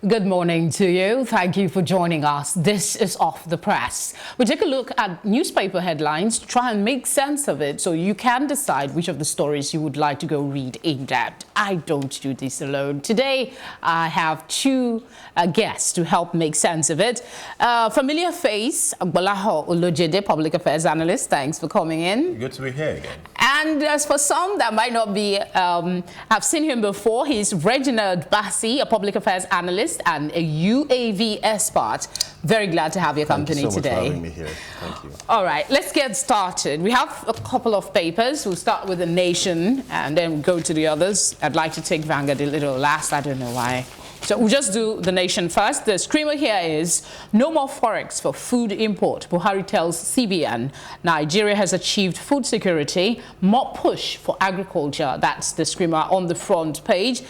Good morning to you. Thank you for joining us. This is Off the Press. We take a look at newspaper headlines to try and make sense of it so you can decide which of the stories you would like to go read in depth. I don't do this alone. Today, I have two guests to help make sense of it. Familiar face, Gbolahun Olojede, public affairs analyst. Thanks for coming in. Good to be here again. And as for some that might not be, have seen him before, he's Reginald Bassey, a public affairs analyst and a UAV expert. Very glad to have your company Thank you so today. much for having me here. Thank you. All right, let's get started. We have a couple of papers. We'll start with The Nation and then go to the others. I'd like to take Vanguard a little last. I don't know why. So we'll just do The Nation first. The screamer here is, no more Forex for food import. Buhari tells CBN Nigeria has achieved food security. More push for agriculture. That's the screamer on the front page.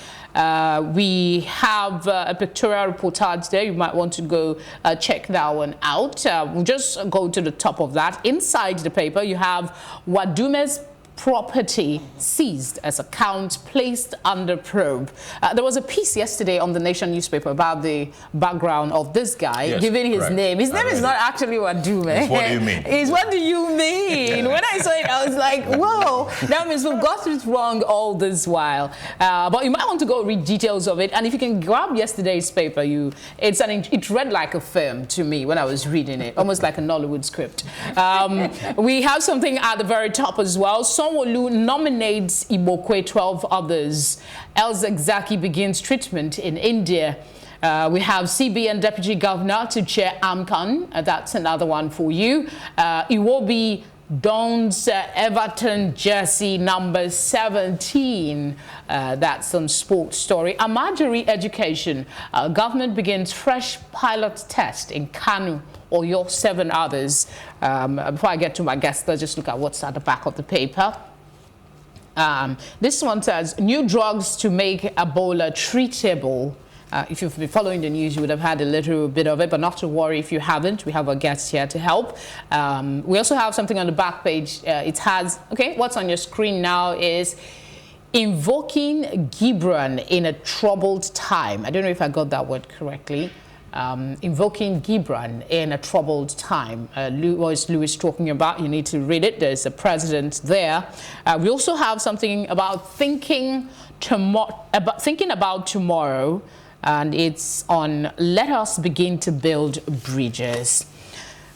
We have a pictorial reportage there. You might want to go check that one out. We'll just go to the top of that. Inside the paper, you have Wadume's property seized as account placed under probe. There was a piece yesterday on the Nation newspaper about the background of this guy, yes, giving his correct. name. His name is not actually Wadume. What do you mean? It's what do you mean? When I saw it, I was like, whoa, that means we've got it wrong all this while. But you might want to go read details of it. And if you can grab yesterday's paper, it read like a film to me when I was reading it, almost like a Nollywood script. We have something at the very top as well. Sanwo-Olu nominates Ibokwe, 12 others. Ezewuike begins treatment in India. We have CBN Deputy Governor to chair AMCON. That's another one for you. Iwobi dons Everton jersey number 17. That's some sports story. Amajiri education. Government begins fresh pilot test in Kanu. Or your 7 others. Before I get to my guests, let's just look at what's at the back of the paper. This one says, new drugs to make Ebola treatable. If you've been following the news, you would have had a little bit of it, but not to worry if you haven't. We have our guests here to help. We also have something on the back page. It has, okay, what's on your screen now is invoking Gibran in a troubled time. I don't know if I got that word correctly. Invoking Gibran in a troubled time. What is Lewis talking about? You need to read it. There's a president there. We also have something about thinking about tomorrow, and it's on let us begin to build bridges.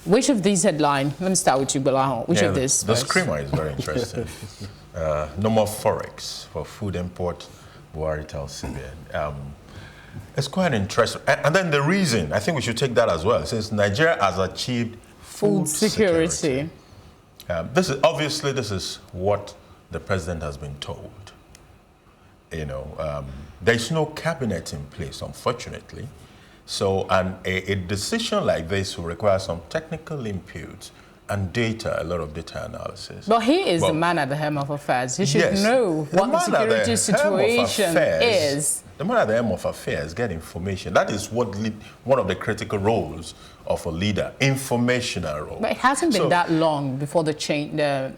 Which of these headlines? Let me start with you, Gbolahun. Which of these? The screamer is very interesting. No more Forex for food import. Buhari tells CBN. It's quite interesting. And then the reason, I think we should take that as well, since Nigeria has achieved food security. This is what the president has been told. You know, there's no cabinet in place, unfortunately. So, and a decision like this will require some technical input and data, a lot of data analysis. But he is the man at the helm of affairs. He should know what the security situation is. The man at the helm of affairs get information. That is what one of the critical roles of a leader, informational role. But it hasn't been that long before the change. The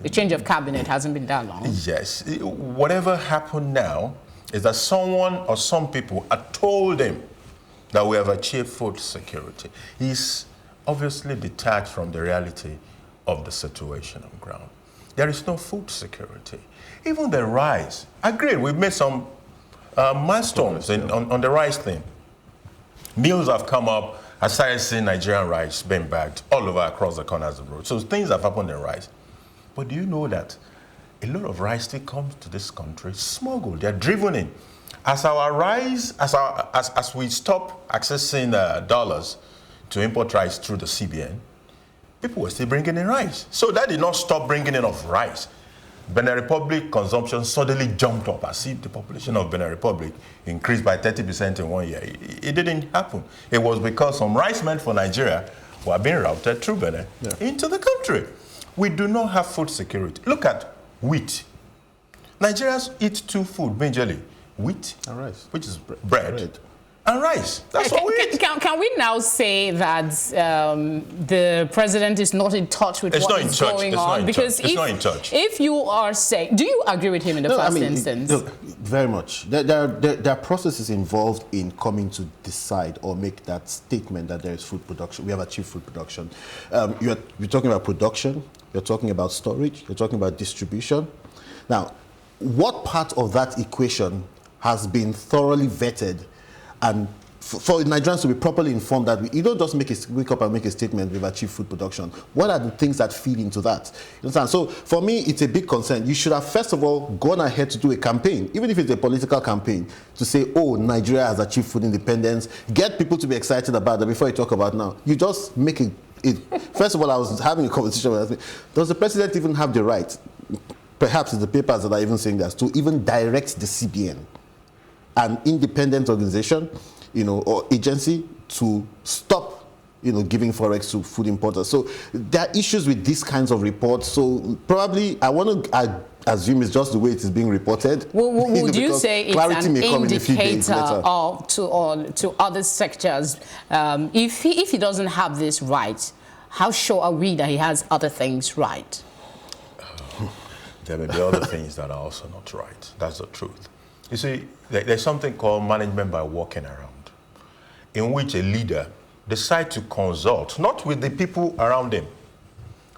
change of cabinet hasn't been that long. Yes, whatever happened now is that someone or some people had told him that we have achieved food security. He's obviously detached from the reality of the situation on ground. There is no food security. Even the rice, I agree, we've made some milestones on the rice thing. Meals have come up. I started seeing Nigerian rice being bagged all over across the corners of the road. So things have happened in rice. But do you know that a lot of rice still comes to this country smuggled? They're driven in. As our rice, as we stop accessing dollars to import rice through the CBN, people were still bringing in rice. So that did not stop bringing in of rice. Benin Republic consumption suddenly jumped up as if the population of Benin Republic increased by 30% in 1 year. It didn't happen. It was because some rice meant for Nigeria were being routed through Benin into the country. We do not have food security. Look at wheat. Nigerians eat 2 food majorly. Wheat, and rice, which is bread, and rise. That's what we need. Can we now say that the president is not in touch with what is going on? Because if you are saying, do you agree with him in the first instance? Look, very much. There are processes involved in coming to decide or make that statement that there is food production. We have achieved food production. You're talking about production. You're talking about storage. You're talking about distribution. Now, what part of that equation has been thoroughly vetted, and for Nigerians to be properly informed that you don't just wake up and make a statement, we've achieved food production. What are the things that feed into that? You understand? So for me, it's a big concern. You should have, first of all, gone ahead to do a campaign, even if it's a political campaign, to say, oh, Nigeria has achieved food independence, get people to be excited about that before you talk about now. You just make it. First of all, I was having a conversation with me. Does the president even have the right, perhaps it's the papers that are even saying that, to even direct the CBN, an independent organization, or agency, to stop, giving Forex to food importers? So there are issues with these kinds of reports. So probably I assume it's just the way it is being reported. Would you say it's an indicator to other sectors? If he doesn't have this right, how sure are we that he has other things right? There may be other things that are also not right. That's the truth. You see, there's something called management by walking around, in which a leader decides to consult, not with the people around him,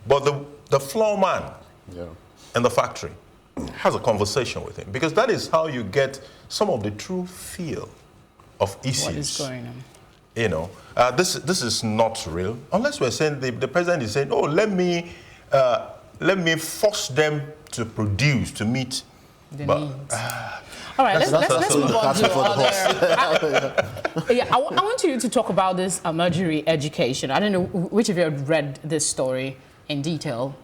but the floor man in the factory has a conversation with him, because that is how you get some of the true feel of issues. What is going on? This is not real, unless we're saying the president is saying, oh, let me force them to produce to meet the needs. All right, let's move on to other. I want you to talk about this emergency education. I don't know which of you have read this story in detail.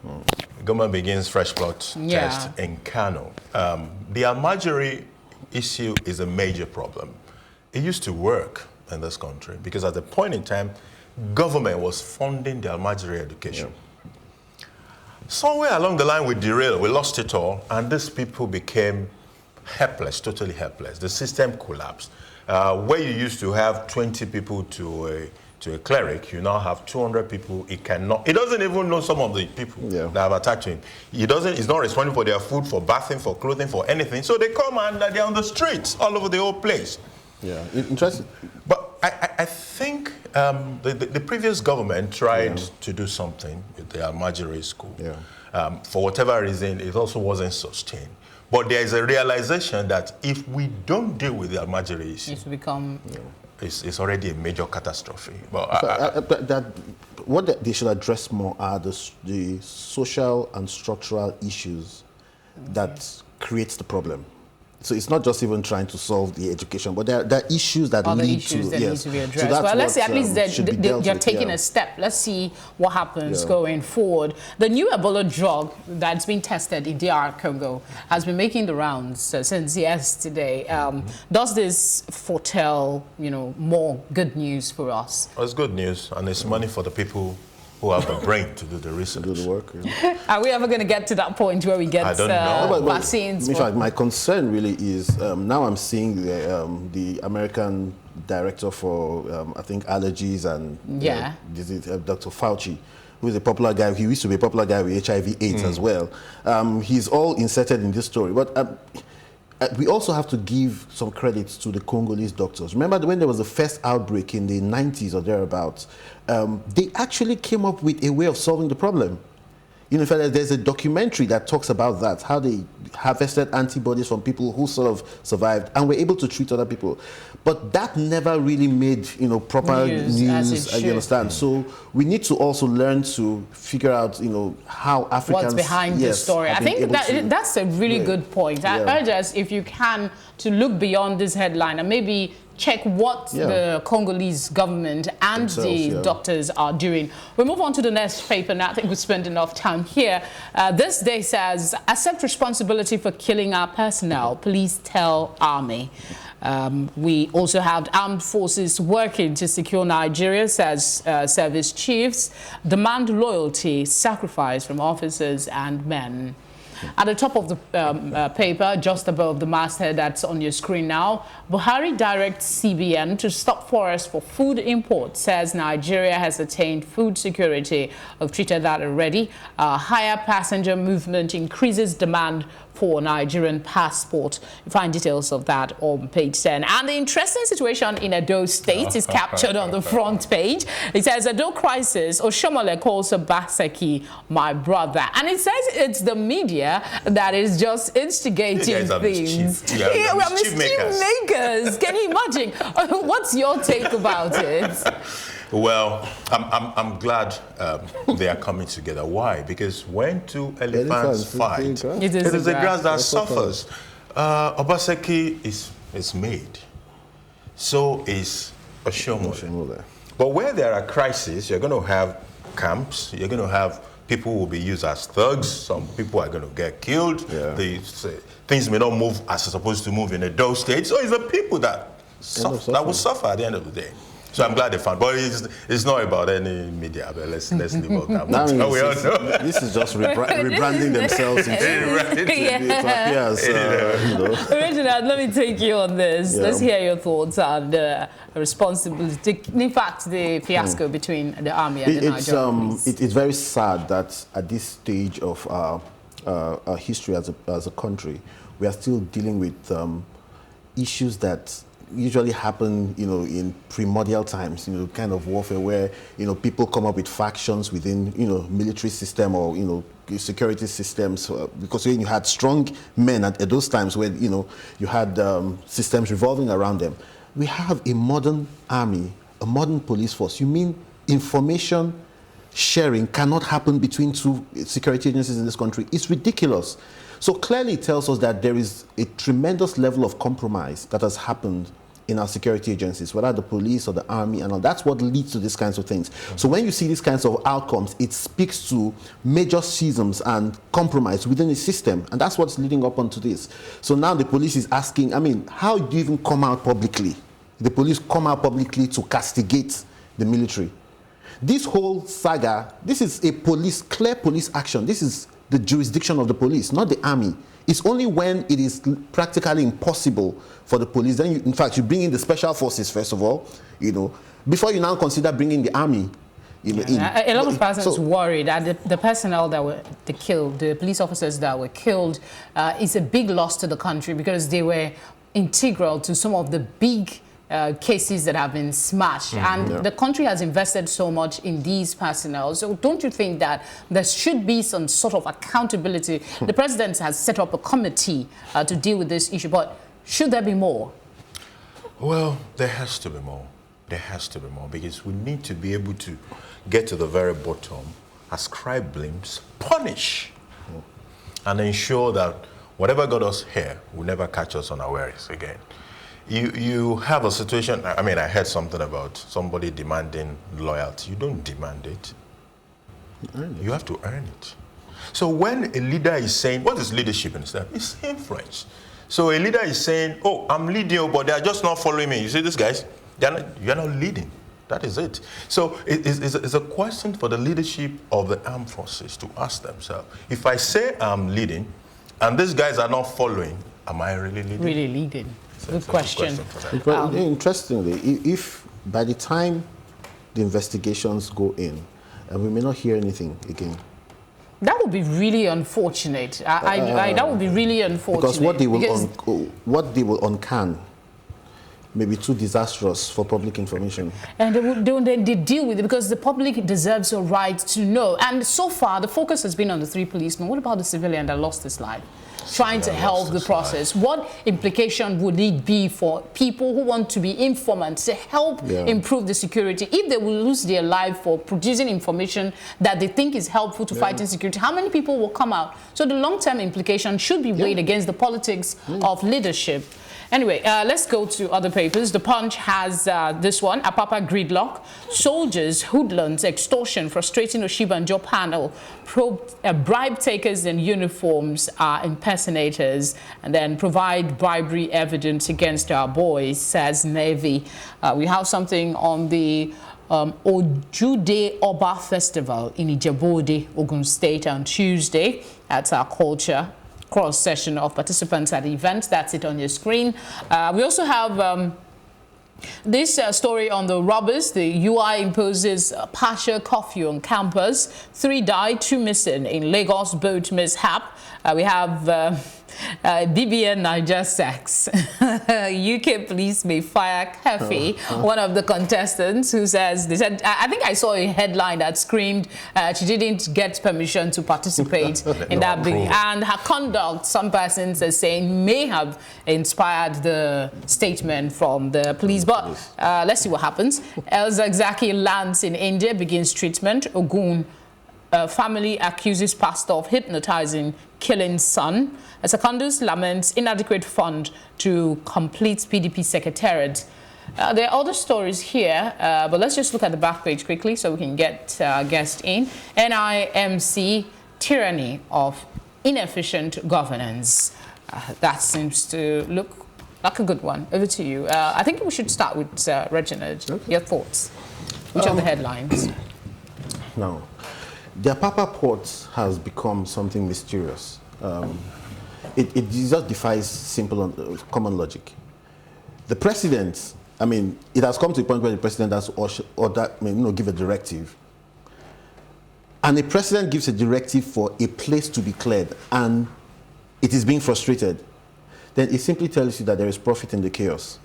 The government begins fresh plot test in Kano. The Almajiri issue is a major problem. It used to work in this country because at the point in time, government was funding the Almajiri education. Somewhere along the line we derailed, we lost it all, and these people became helpless, totally helpless. The system collapsed. Where you used to have 20 people to a cleric, you now have 200 people. It doesn't even know some of the people that have attacked him. He's not responding for their food, for bathing, for clothing, for anything. So they come and they're on the streets all over the whole place. Yeah, interesting. But I think the previous government tried to do something with the Almajiri school. For whatever reason, it also wasn't sustained. But there is a realization that if we don't deal with the Almajiri issue, it's become it's already a major catastrophe. But what they should address more are the social and structural issues that creates the problem. So it's not just even trying to solve the education, but there are issues that need to be addressed. So well, let's see, at least they're taking a step. Let's see what happens going forward. The new Ebola drug that's been tested in DR Congo has been making the rounds since yesterday. Does this foretell, more good news for us? Well, it's good news, and it's money for the people who have the brain to do the research. Do the work. Are we ever going to get to that point where we get vaccines? In fact, my concern really is now I'm seeing the American director for I think allergies and disease, Dr. Fauci, who is a popular guy. He used to be a popular guy with HIV/AIDS as well. He's all inserted in this story, but. We also have to give some credits to the Congolese doctors. Remember when there was the first outbreak in the 90s or thereabouts, they actually came up with a way of solving the problem. In fact, there's a documentary that talks about that, how they harvested antibodies from people who sort of survived and were able to treat other people. But that never really made, proper news, you understand? So we need to also learn to figure out, how Africans... What's behind the story. I think that's a really good point. I urge us, if you can, to look beyond this headline and maybe check what the Congolese government and the doctors are doing. We move on to the next paper now. I think we spent enough time here. This day says, accept responsibility for killing our personnel. Police tell army. We also have armed forces working to secure Nigeria, says service chiefs. Demand loyalty, sacrifice from officers and men. At the top of the paper, just above the masthead that's on your screen now, Buhari directs CBN to stop forex for food import, says Nigeria has attained food security. I've treated that already. Higher passenger movement increases demand for Nigerian passport. You find details of that on page 10. And the interesting situation in Edo State is captured on the front page. It says, Edo crisis, Oshiomhole calls Obaseki my brother. And it says it's the media that is just instigating things. We are mischief makers. Can you imagine? What's your take about it? Well, I'm glad they are coming together. Why? Because when two elephants fight, it is the grass that suffers. Obaseki is made. So is Oshiomhole. But where there are crises, you're going to have camps. You're going to have people who will be used as thugs. Some people are going to get killed. Yeah. Things may not move as they're supposed to move in Edo State. So it's the people that will suffer at the end of the day. So I'm glad they found, but it's not about any media. But let's leave out that. This is just rebranding themselves into Reginald, let me take you on this. Yeah. Let's hear your thoughts on the responsibility. In fact, the fiasco between the army and the Nigerian police. It's very sad that at this stage of our history as a country, we are still dealing with issues that usually happen, in primordial times, kind of warfare where, people come up with factions within, military system or, security systems. Because when you had strong men at those times where, you had systems revolving around them. We have a modern army, a modern police force. You mean information sharing cannot happen between two security agencies in this country? It's ridiculous. So clearly it tells us that there is a tremendous level of compromise that has happened in our security agencies, whether the police or the army and all. That's what leads to these kinds of things. So when you see these kinds of outcomes, it speaks to major schisms and compromise within the system. And that's what's leading up onto this. So now the police is asking, how do you even come out publicly? The police come out publicly to castigate the military. This whole saga, this is a clear police action. This is the jurisdiction of the police, not the army. It's only when it is practically impossible for the police, then in fact, you bring in the special forces, first of all, before you now consider bringing the army. A lot of persons worried that the personnel that were killed, the police officers that were killed, is a big loss to the country because they were integral to some of the big cases that have been smashed. And the country has invested so much in these personnel. So don't you think that there should be some sort of accountability? The president has set up a committee to deal with this issue, but should there be more? Well, there has to be more. There has to be more because we need to be able to get to the very bottom, ascribe blames, punish, and ensure that whatever got us here will never catch us unawares again. You have a situation, I heard something about somebody demanding loyalty. You don't demand it. You have to earn it. So when a leader is saying, what is leadership instead? It's influence. So a leader is saying, oh, I'm leading you, but they're just not following me. You see these guys? You're not leading. That is it. So it's a question for the leadership of the armed forces to ask themselves, if I say I'm leading and these guys are not following, am I really leading? Really leading. Good question. Interestingly, if by the time the investigations go in, we may not hear anything again. That would be really unfortunate. That would be really unfortunate. Because what they will uncan may be too disastrous for public information. And they deal with it because the public deserves a right to know. And so far, the focus has been on the 3 policemen. What about the civilian that lost his life? Trying to help the process. What implication would it be for people who want to be informants to help improve the security if they will lose their life for producing information that they think is helpful to fight insecurity? How many people will come out? So the long-term implication should be weighed against the politics of leadership. Anyway, let's go to other papers. The Punch has this one, Apapa gridlock. Soldiers, hoodlums, extortion, frustrating Oshibanjo panel. Bribe takers in uniforms are impersonators. And then provide bribery evidence against our boys, says Navy. We have something on the Ojude Oba Festival in Ijebu-Ode, Ogun State on Tuesday. That's our culture cross session of participants at the event. That's it on your screen. We also have this story on the robbers. The UI imposes partial curfew on campus. 3 died, 2 missing in Lagos boat mishap. We have BBN Niger sex. UK police may fire Kefi, one of the contestants, who says, they said, I think I saw a headline that screamed she didn't get permission to participate in that big. And her conduct, some persons are saying, may have inspired the statement from the police. But let's see what happens. Ezewuike lands in India, begins treatment. Ogun family accuses pastor of hypnotizing, killing son. Secondus laments inadequate fund to complete PDP secretariat. There are other stories here, but let's just look at the back page quickly so we can get guests in. NIMC, tyranny of inefficient governance. That seems to look like a good one. Over to you. I think we should start with Reginald. Okay. Your thoughts? Which are the headlines? Now, the Apapa port has become something mysterious. It just defies simple common logic. The president, I mean, it has come to a point where the president has give a directive. And the president gives a directive for a place to be cleared, and it is being frustrated. Then it simply tells you that there is profit in the chaos.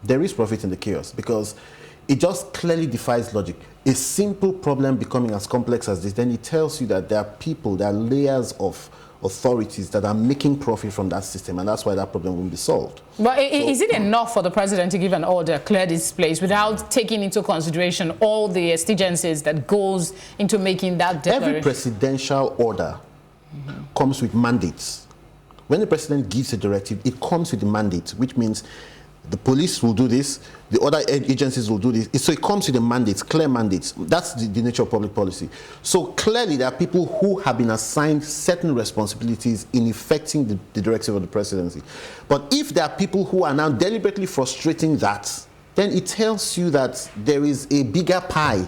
There is profit in the chaos because it just clearly defies logic. A simple problem becoming as complex as this, then it tells you that there are people, there are layers of authorities that are making profit from that system, and that's why that problem won't be solved. But is it enough for the president to give an order, clear this place, without taking into consideration all the exigencies that goes into making that declaration? Every presidential order comes with mandates. When the president gives a directive, it comes with a mandate, which means the police will do this, the other agencies will do this. So it comes with the mandates, clear mandates. That's the nature of public policy. So clearly there are people who have been assigned certain responsibilities in effecting the directive of the presidency. But if there are people who are now deliberately frustrating that, then it tells you that there is a bigger pie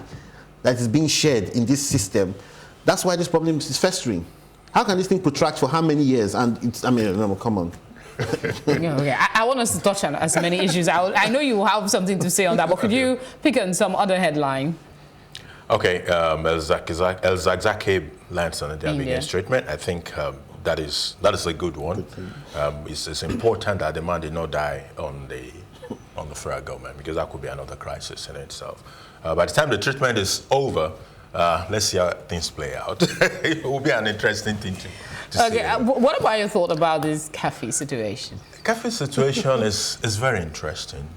that is being shared in this system. That's why this problem is festering. How can this thing protract for how many years? And it's, I mean, no, come on. Okay. I want us to touch on as many issues. I know you have something to say on that, but could you pick on some other headline? Okay, Ezewuike lands on the ambiguous treatment. I think that is a good one. It's important that the man did not die on the federal government, because that could be another crisis in itself. By the time the treatment is over, let's see how things play out. It will be an interesting thing to okay, what about your thought about this Kefi situation? Kefi situation is very interesting.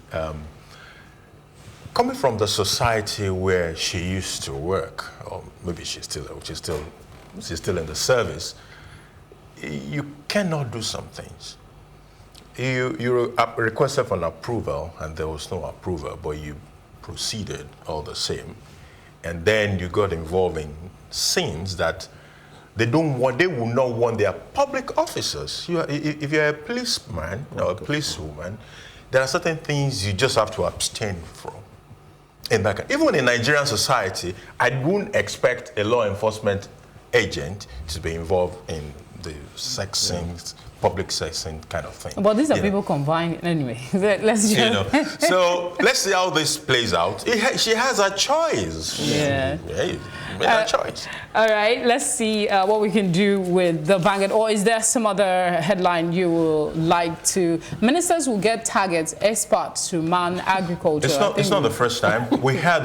Coming from the society where she used to work, or maybe she's still in the service, you cannot do some things. You requested for an approval, and there was no approval, but you proceeded all the same, and then you got involved in scenes that they will not want their public officers. If you're a policeman or a policewoman, there are certain things you just have to abstain from. Even in Nigerian society, I wouldn't expect a law enforcement agent to be involved in the sexing, public sexing kind of thing. But these are people combined anyway. Let's just... So let's see how this plays out. She has a choice. Yeah. A choice. All right, let's see what we can do with the Vanguard. Or is there some other headline you would like to? Ministers will get targets, experts to man agriculture. It's not the first time. We had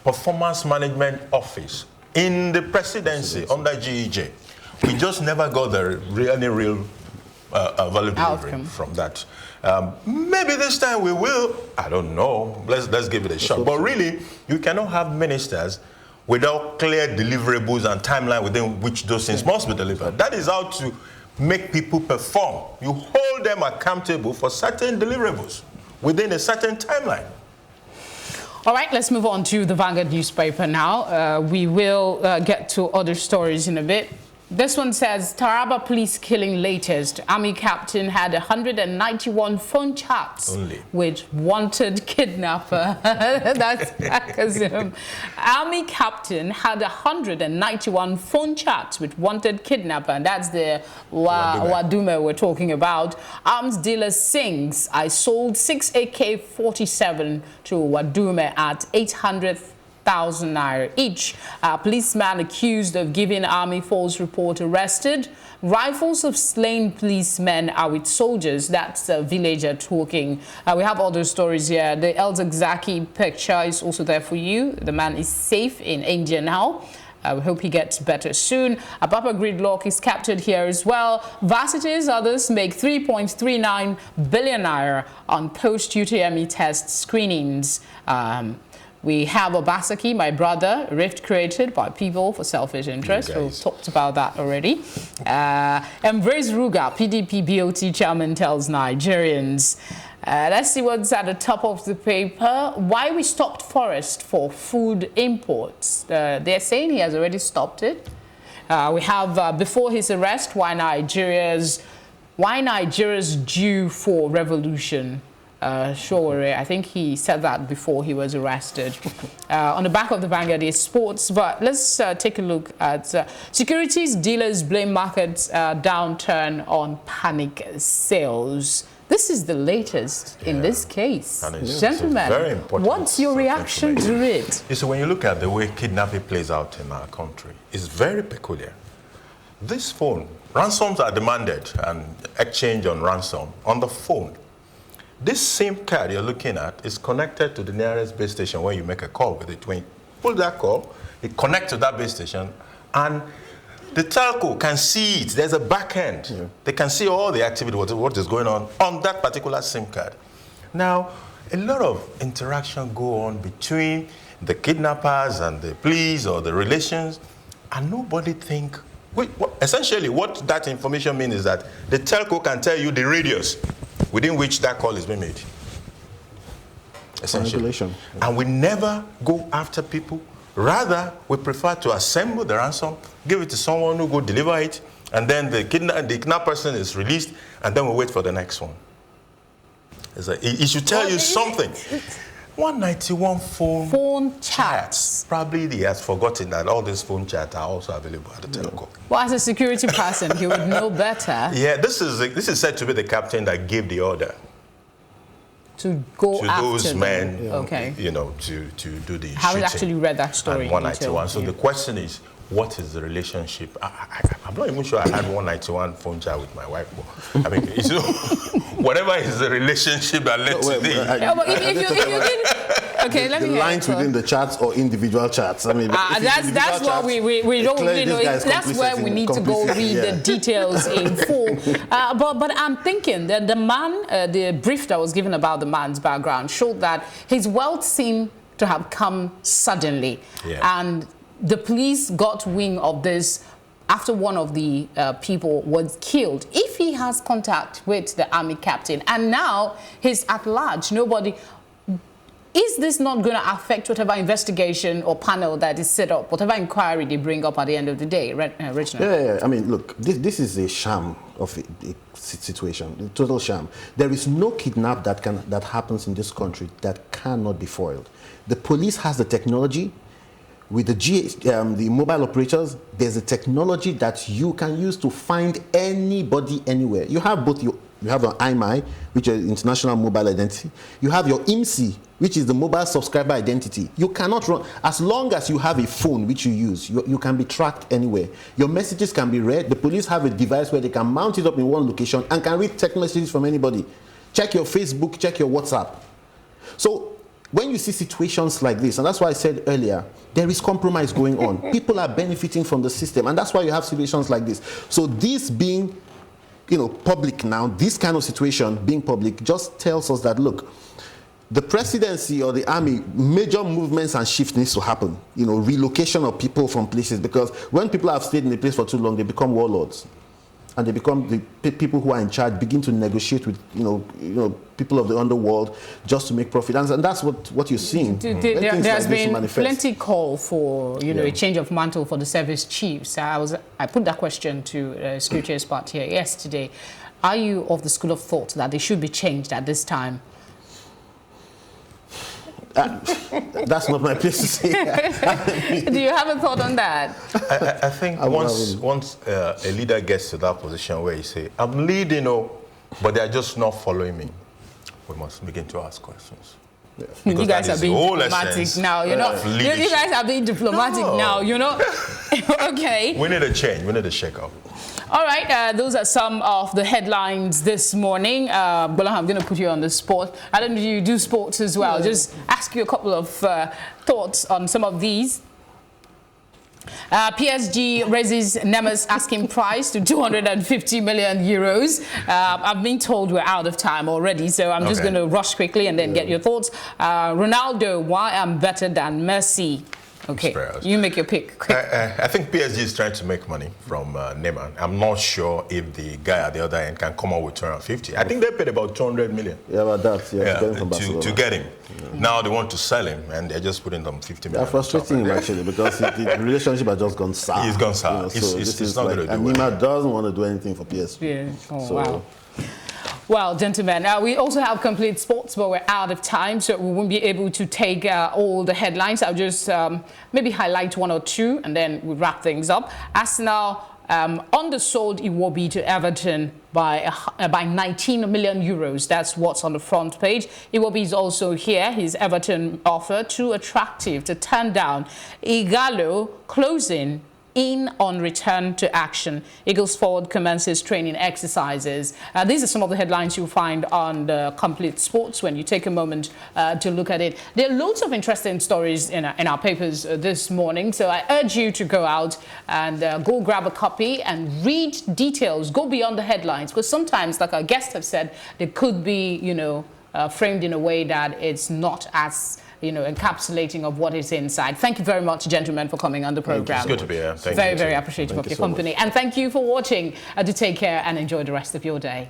performance management office in the presidency under GEJ. We just never got any real value delivery from that. Maybe this time we will. I don't know. Let's give it a shot. But really, you cannot have ministers without clear deliverables and timeline within which those things must be delivered. That is how to make people perform. You hold them accountable for certain deliverables within a certain timeline. All right, let's move on to the Vanguard newspaper now. We will get to other stories in a bit. This one says, Taraba police killing latest. Army captain had 191 phone chats with wanted kidnapper. That's sarcasm. Army captain had 191 phone chats with wanted kidnapper. And that's the Wadume we're talking about. Arms dealer sings, I sold 6 AK-47 to Wadume at 800,000 naira each. Policeman accused of giving army false report arrested. Rifles of slain policemen are with soldiers. That's a villager talking. We have other stories here. The El Zagzaki picture is also there for you. The man is safe in India now. We hope he gets better soon. A Papa Gridlock is captured here as well. Varsities, others make 3.39 billion naira on post-UTME test screenings. We have Obaseki, my brother, rift created by people for selfish interest. We've talked about that already. Embrace Ruga, PDP BOT chairman tells Nigerians. Let's see what's at the top of the paper. Why we stopped Forest for food imports. They're saying he has already stopped it. We have, before his arrest, why Nigeria's due for revolution. Showore, I think he said that before he was arrested. On the back of the Vanguard is sports, but let's take a look at Securities Dealers blame markets downturn on panic sales. This is the latest in this case. Gentlemen, very important, what's your reaction to it? You see, when you look at the way kidnapping plays out in our country, it's very peculiar. This phone, ransoms are demanded and exchange on ransom on the phone. This SIM card you're looking at is connected to the nearest base station when you make a call with it. When you pull that call, it connects to that base station, and the telco can see it. There's a back end. Yeah. They can see all the activity, what is going on that particular SIM card. Now, a lot of interaction go on between the kidnappers and the police or the relations, and nobody think. Essentially, what that information means is that the telco can tell you the radius within which that call is being made. Essentially. And we never go after people. Rather, we prefer to assemble the ransom, give it to someone who go deliver it, and then the kidnapped person is released, and then we wait for the next one. It should tell you something. 191 phone chats. Probably he has forgotten that all these phone chats are also available at the telco. Well, as a security person, he would know better. Yeah, this is said to be the captain that gave the order to go to after those men. Okay. You know, to do the. I haven't actually read that story. 191. So the question is, what is the relationship? I'm not even sure I had 191 phone chat with my wife. I mean, whatever is the relationship that led to this. Okay, let me hear lines within the chats or individual chats. I mean, that's what we don't really know. That's where we need to go read the details in full. But I'm thinking that the man, the brief that was given about the man's background showed that his wealth seemed to have come suddenly, and the police got wind of this after one of the people was killed. If he has contact with the army captain and now he's at large, nobody, is this not going to affect whatever investigation or panel that is set up, whatever inquiry they bring up at the end of the day, Reginald? Yeah. I mean, look, this is a sham of a situation, a total sham. There is no kidnap that happens in this country that cannot be foiled. The police has the technology. With the mobile operators, there's a technology that you can use to find anybody anywhere. You have both you have your IMI, which is International Mobile Identity. You have your IMSI, which is the Mobile Subscriber Identity. You cannot run, as long as you have a phone which you use, you can be tracked anywhere. Your messages can be read. The police have a device where they can mount it up in one location and can read text messages from anybody. Check your Facebook, check your WhatsApp. So when you see situations like this, and that's why I said earlier, there is compromise going on. People are benefiting from the system, and that's why you have situations like this. So this being, public now, this kind of situation being public just tells us that, look, the presidency or the army, major movements and shifts needs to happen. Relocation of people from places, because when people have stayed in a place for too long, they become warlords. and they become the people who are in charge, begin to negotiate with people of the underworld just to make profit, and that's what you're seeing. There's been plenty call for a change of mantle for the service chiefs. I put that question to a security expert here yesterday. Are you of the school of thought that they should be changed at this time? That's not my place to say. Do you have a thought on that? I think once a leader gets to that position where you say, I'm leading, but they're just not following me, we must begin to ask questions. Yeah. You guys are being diplomatic now, you guys are being diplomatic now, Okay. We need a change. We need a shake-up. All right, those are some of the headlines this morning. Gbolahun, I'm going to put you on the spot. I don't know if you do sports as well. Just ask you a couple of thoughts on some of these. PSG raises Neymar's asking price to 250 million euros. I've been told we're out of time already, so I'm just going to rush quickly and then get your thoughts. Ronaldo, why I'm better than Messi? Okay, you make your pick. I think PSG is trying to make money from Neymar. I'm not sure if the guy at the other end can come out with 250. I think they paid about 200 million. Yeah, about that. To get him. Yeah. Now they want to sell him, and they're just putting them 50 million. They're frustrating him actually because the relationship has just gone sour. He's gone sour. So it's not going to do and Neymar doesn't want to do anything for PSG. Yeah. Oh, wow. Well, gentlemen, we also have complete sports, but we're out of time, so we won't be able to take all the headlines. I'll just maybe highlight one or two, and then we'll wrap things up. Arsenal undersold Iwobi to Everton by 19 million euros. That's what's on the front page. Iwobi is also here. His Everton offer too attractive to turn down. Igalo closing in on return to action. Eagles forward commences training exercises. These are some of the headlines you'll find on the Complete Sports when you take a moment to look at it. There are loads of interesting stories in our papers this morning, so I urge you to go out and go grab a copy and read details. Go beyond the headlines, because sometimes, like our guests have said, they could be, framed in a way that it's not as encapsulating of what is inside. Thank you very much, gentlemen, for coming on the program. It's good to be here. Thank you. Very appreciative of your company. And thank you for watching. Do take care and enjoy the rest of your day.